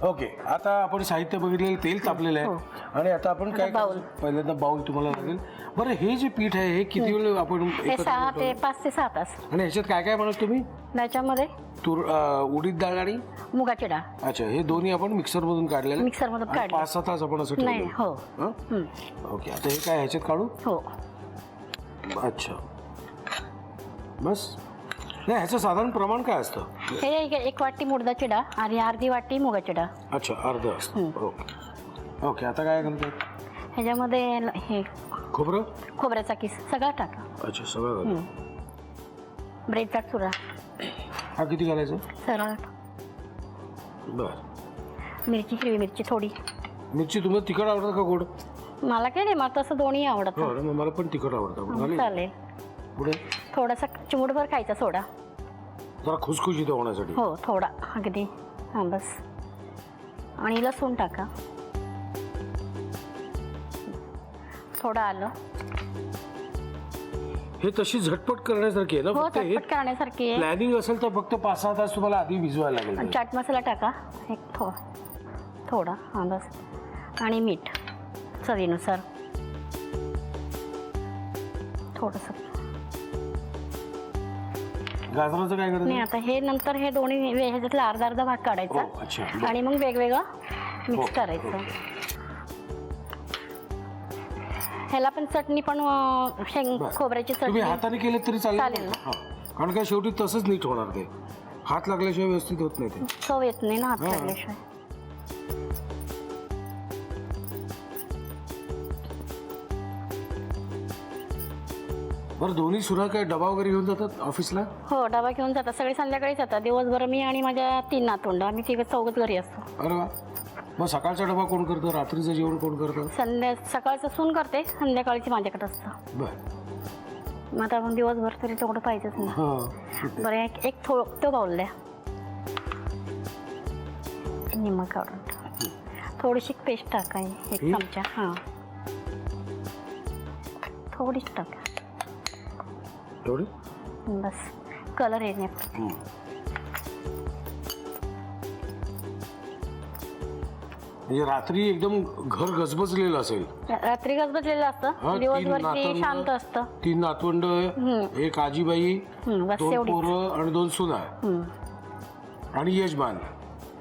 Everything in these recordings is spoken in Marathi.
ओके, आता आपण साहित्य बघितलेलं, तेल तापलेलं आहे आणि आता आपण काय बाउल. पहिल्यांदा बाउल तुम्हाला लागेल. बरं, हे जे पीठ आहे हे किती वेळ आपण हे एकत्र 5 ते करतो? 6 तास. आणि ह्याच्यात काय काय म्हणत तुम्ही? त्याच्यामध्ये उडीद डाळ आणि मुगाची डाळ अच्छा, हे दोन्ही आपण मिक्सर मधून काढलेलं मिक्सर मधून काढले. 5-6 तास आपण असं नाही ठेवलं. हो. हं? ओके, आता हे काय ह्याच्यात काढू? हो अच्छा, बस. नाही, ह्याचं साधारण प्रमाण काय असतं? हे 1 वाटी उडदाची डाळ आणि अर्धी वाटी मुगाची डाळ. अच्छा, अर्ध असतं. ओके ओके, आता काय करतात? ह्याच्यामध्ये हे खोबरं? खोबऱ्याचा किस सगळा टाका. अच्छा, सगळं घालू. ब्रेडचा चुरा हा किती घालायचं? सरळ. बर. मिरची, हिरवी मिरची थोडी. मिरची तुम्हाला तिखट आवडतं का गोड? मला काय नाही, मला तसं दोन्ही आवडत. हो, मग मला पण तिखट आवडतं. आपण घालूया? चालेल. पुढे थोडासा चिमूटभर खायचा सोडा. जरा खुसखुशीत होण्यासाठी. हो थोडा अगदी. हां बस. आणि लसूण टाका. थोडं आलं. हे तशी झटपट करण्यासारखी आहे ना? हो फक्त हे झटपट करण्यासारखी आहे. प्लॅनिंग असेल तर फक्त 5-6 तास तुम्हाला आधी भिजवायला आणि लागेल. चाट मसाला टाका एक थोडा. हां बस. आणि मीठ चवीनुसार थोडंसं. गाजराचं काय नाही, करायचं? आता हे नंतर हे दोन्ही ह्याच्यातला अर्धा भाग हो, काढायचा अच्छा. आणि मग वेगवेगळं मिक्स हो, करायचं. ह्याला पण चटणी पण बरं. खोबऱ्याची तुम्ही चटणी. हाताने केलं तरी चालेल. चालेल ना. हां, कारण काय शेवटी तसंच नीट होणार ते. हात लागल्याशिवाय व्यवस्थित होत नाही ते. चव येत नाही ना हात हां. लागल्याशिवाय. बरं, दोन्ही सुना काय डबा वगैरे घेऊन जातात ऑफिसला? हो डबा घेऊन जातात. सगळे संध्याकाळीच जातात. दिवसभर मी आणि माझ्या 3 नातवंड आम्ही चौघच घरी असतो. अरे वा. मग सकाळचा डबा कोण करतं? रात्रीचं जेवण कोण करतं? सकाळचं सून करते, संध्याकाळची माझ्याकडे असतं. बरं. मग आता मग दिवसभर तरी तेवढं पाहिजेच ना. हां. बरं एक तो बाउल द्या. निम्मा काढून टाका. थोडीशी पेस्ट टाका, एक चमचा. हां थोडीच टाका एवढी? बस, कलर येण्यात. म्हणजे रात्री एकदम घर गजबजलेलं असेल. रात्री गजबजलेलं हा, असतं, दिवसभर ते नातवंड. शांत असतं. 3 नातवंड, एक आजीबाई, बस 2 एवढीच. पोरं आणि 2 सुना आणि यजमान.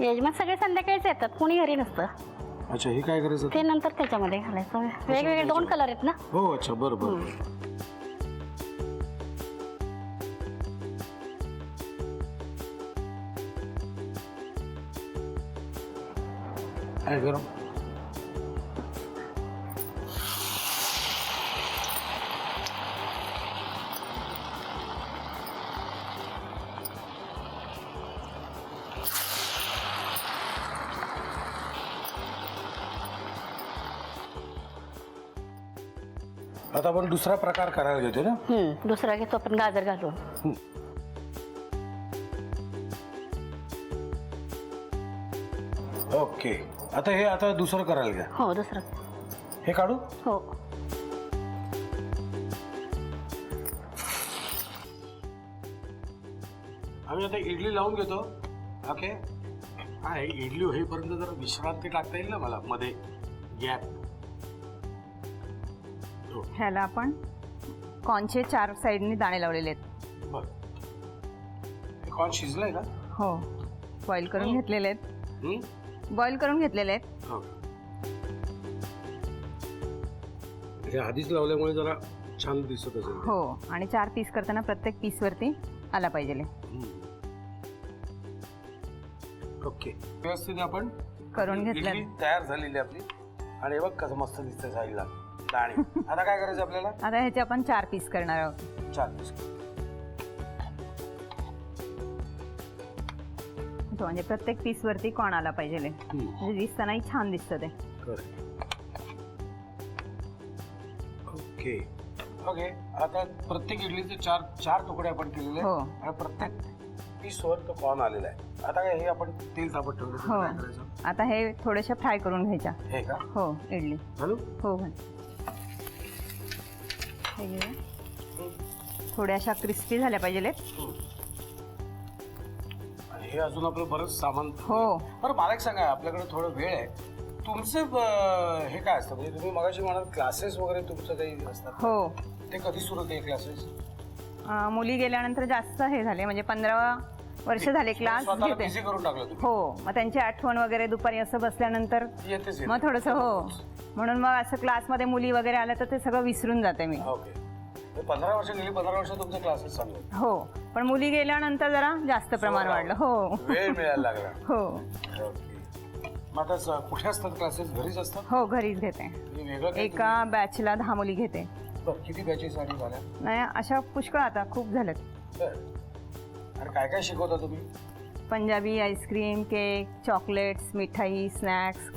यजमान सगळे संध्याकाळीच येतात, कोणी घरी नसतं. अच्छा, हे काय करायचं? ते नंतर त्याच्यामध्ये घालायचं. वेगवेगळे 2 कलर आहेत ना. हो, अच्छा, बरं बरं. काय गरम? आता आपण दुसरा प्रकार करायला घेतो ना. दुसरा घेतो आपण गाजर घालून. ओके, आता दुसरं करायला घ्या. हो दुसरं. हे काढू? हो आम्ही आता इडली लावून घेतो. ओके, हा इडली होईपर्यंत जर विश्रांती टाकता येईल ना मला मध्ये गॅप. ह्याला आपण कॉर्नचे 4 साईडनी दाणे लावलेले आहेत. बर, हे कॉर्न शिजलंय का? हो, बॉईल करून घेतलेले आहेत. बॉईल करून घेतलेले आहेत. हो, हे आधीच लावल्यामुळे जरा छान दिसत असेल. हो, आणि 4 पीस करताना प्रत्येक पीसवरती आला पाहिजे. ओके, व्यवस्थित आपण करून घेतलं. इडली तयार झालेली आपली. आणि हे बघ कसं मस्त दिसतंय साईडला दाणे. आता काय करायचं आपल्याला? आता ह्याचे आपण 4 पीस करणार आहोत. 4 पीस. म्हणजे प्रत्येक पीसवरती कॉर्न आला पाहिजे. म्हणजे दिसतानाही छान दिसतं ते. ओके ओके, आता प्रत्येक इडलीचे 4 तुकडे आपण केलेले हो. आणि प्रत्येक पीसवर तो कॉर्न आलेला आहे. आता काय हे आपण तेल तापत ठेवलं. हो, काय करायचं? आता हे थोड्याशा फ्राय करून घ्यायच्या. हे का? हो, इडली. घालू? हो घाल. हे घेऊया. थोड्याशा क्रिस्पी झाल्या पाहिजे. आणि हे अजून आपलं बरंच सामान. हो. बरं मला एक सांगा, आपल्याकडे थोडं वेळ आहे, तुमचे हे काय असतं, म्हणजे तुम्ही मगाशी म्हणाल क्लासेस वगैरे तुमचं काही असतात? हो. ते कधी सुरू होते क्लासेस? मुली गेल्यानंतर जास्त हे झाले, म्हणजे 15 वर्ष झाले क्लास स्वतःला घेते. बिझी करून टाकलं तुम्ही? हो, मग त्यांची आठवण वगैरे दुपारी असं बसल्यानंतर येतेच मग थोडंसं. हो, म्हणून मग असं क्लासमध्ये मुली वगैरे आल्या तर ते सगळं विसरून जाते मी. ओके. 15 वर्ष गेली, 15 वर्ष तुमचे क्लासेस चालू आहेत? हो, पण मुली गेल्यानंतर जरा जास्त प्रमाण वाढलं. हो. वेळ मिळायला लागला. हो. ओके. मग आता कुठे असतात क्लासेस? घरीच असतात? हो, घरीच घेते. म्हणजे वेगळं काही एका बॅचला 10 मुली घेते. तुम्ही- बरं, किती बॅचेस आणि झाल्या? नाही, अशा पुष्कळ आता खूप झाल्यात. बरं. आणि काय काय शिकवता तुम्ही? पंजाबी, आईस्क्रीम, केक, चॉकलेट्स, मिठाई, स्नॅक्स,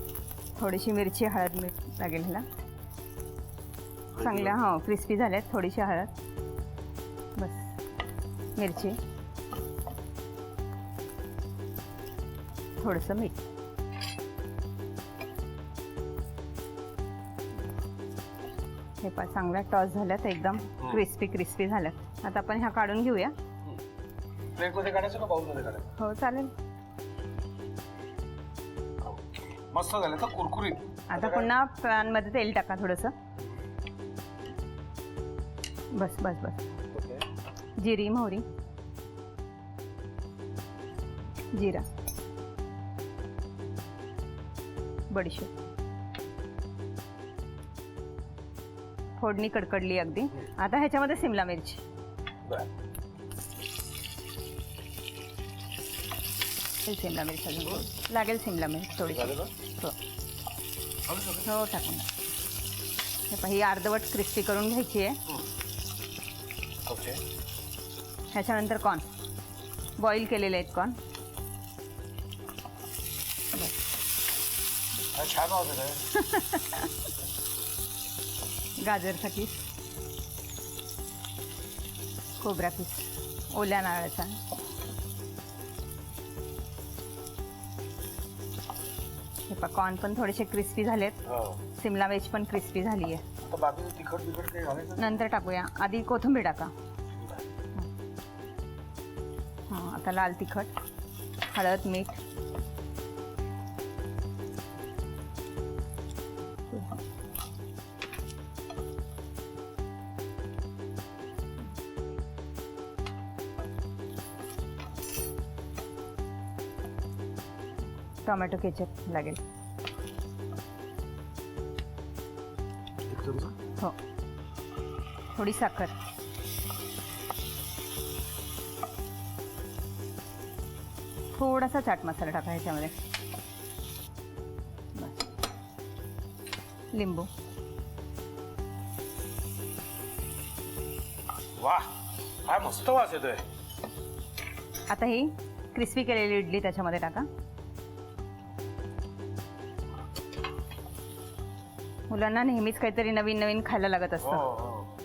थोडीशी मिरची, हळद मीठ लागेल ह्याला. चांगल्या हो क्रिस्पी झाल्यात. थोडीशी हळद, बस, मिरची, थोडंसं मीठ. हे पा चांगल्या टॉस झाल्यात, एकदम क्रिस्पी झाल्यात. आता आपण ह्या काढून घेऊया. प्लेटमध्ये काढायचं का बाउलमध्ये काढायचं? हो, चालेल. मस्त झालं तर कुरकुरीत. आता पुन्हा पॅनमध्ये तेल टाका थोडंसं. बस बस बस. ओके. जिरी, मोहरी, जिरा, बडीशेप. फोडणी कडकडली अगदी. आता ह्याच्यामध्ये शिमला मिरची. बरं. शिमला मिरची अजून थोडी लागेल. शिमला मिरची थोडी. झालं का? हो हो, टाकून. हे पहा, ही अर्धवट क्रिस्पी करून घ्यायची आहे. ओके. ह्याच्यानंतर कॉर्न बॉईल केलेले आहेत. कॉर्न छान वाटत आहे. गाजरचा किस, खोबरा किस, ओल्या नारळाचा. हे पहा, कॉर्न पण थोडेसे क्रिस्पी झालेत. हो. सिमला मिर्च पण क्रिस्पी झाली आहे. आता बाकीचं तिखट बिखट काही घालायचं? नंतर टाकूया. आधी कोथिंबीर टाका. हां, आता लाल तिखट, हळद, मीठ, टोमॅटो केचप लागेल. हो, थोडी साखर, थोडासा चाट मसाला टाका ह्याच्यामध्ये. बस. लिंबू. वा, काय मस्त वास येतोय. आता ही क्रिस्पी केलेली इडली त्याच्यामध्ये टाका. मुलांना नेहमीच काहीतरी नवीन नवीन खायला लागत हो असतं. हो.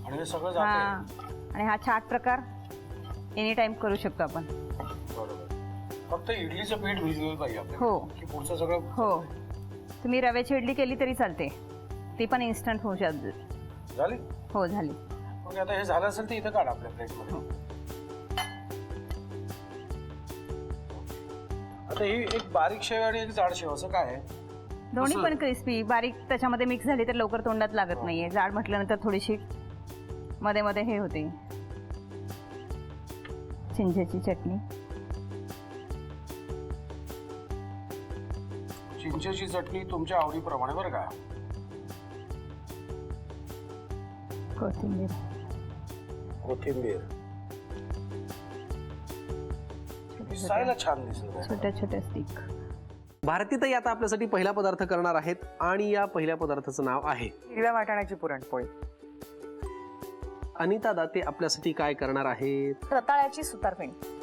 आणि हे सगळं हां, जाते. आणि हा चाट प्रकार एनी टाइम करू शकतो आपण. बरोबर. फक्त इडलीचं पीठ भिजलं पाहिजे आपल्याला. हो की पुढचं सगळं. हो, तुम्ही रव्याची इडली केली तरी चालते. ती पण इन्स्टंट होऊ शकते. झाली. हो, झाली. ओके. आता हे झालं असेल तर इथं काढ आपल्या प्लेटमध्ये. हो. आता ही एक बारीक शेव आणि एक जाड शेव, असं काय आहे? दोन्ही असं- पण क्रिस्पी. बारीक त्याच्यामध्ये मिक्स झाली तर लवकर तोंडात लागत नाहीये. जाड म्हटल्यानंतर थोडीशी मध्ये मध्ये हे होते. चिंचेची चटणी, चिंचेची चटणी तुमच्या आवडीप्रमाणे बरं का. कोथिंबीर, कोथिंबीर. दिसायला छान दिसत. छोट्या छोट्या स्टिक. भारतीताई आता आपल्यासाठी पहिला पदार्थ करणार आहेत आणि या पहिल्या पदार्थाचं नाव आहे हिरव्या वाटाण्याची पुरणपोळी. अनिता दाते आपल्यासाठी काय करणार आहेत? रताळ्याची सुतारफेणी.